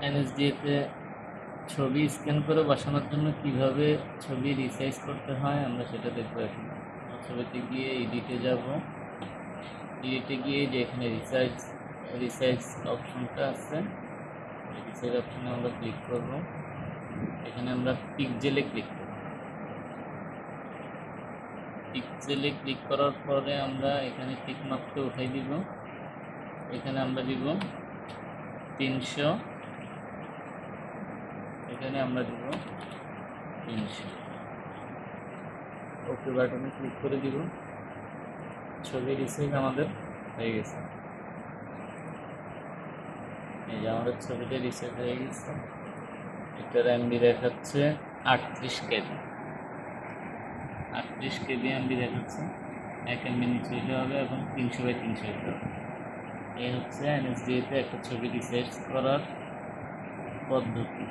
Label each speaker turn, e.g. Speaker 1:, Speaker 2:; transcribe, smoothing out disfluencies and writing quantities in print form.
Speaker 1: এনএসডিতে ছবি স্ক্যান করে বসানোর জন্য কিভাবে ছবি রিসাইজ করতে হয় আমরা সেটা দেখবো এখন। ছবিতে গিয়ে এডিটে যাব, এডিটে গিয়ে যে এখানে রিসাইজ রিসাইজ অপশনটা আছে, রিসাইজ অপশনে আমরা ক্লিক করব। এখানে আমরা পিক্সেলে ক্লিক করব। পিক্সেলে ক্লিক করার পরে আমরা এখানে টিক মার্কটা উঠাই দিব। এখানে আমরা দিব 300, এখানে আমরা দিব 300। ওকে বাটনে ক্লিক করে দিব। ছবি রিসাইজ আমাদের হয়ে গেছে। এই যে আমাদের ছবিটা রিসাইজ হয়ে গেছে। এটার এমবি দেখাচ্ছে 38 কেবি, 38 কেবি এমবি দেখাচ্ছে। 1 এমবি নিচে হইতে হবে এবং 300/300 হইতে হবে। এই হচ্ছে এনএসডিতে একটা ছবি রিসাইজ করার পদ্ধতি।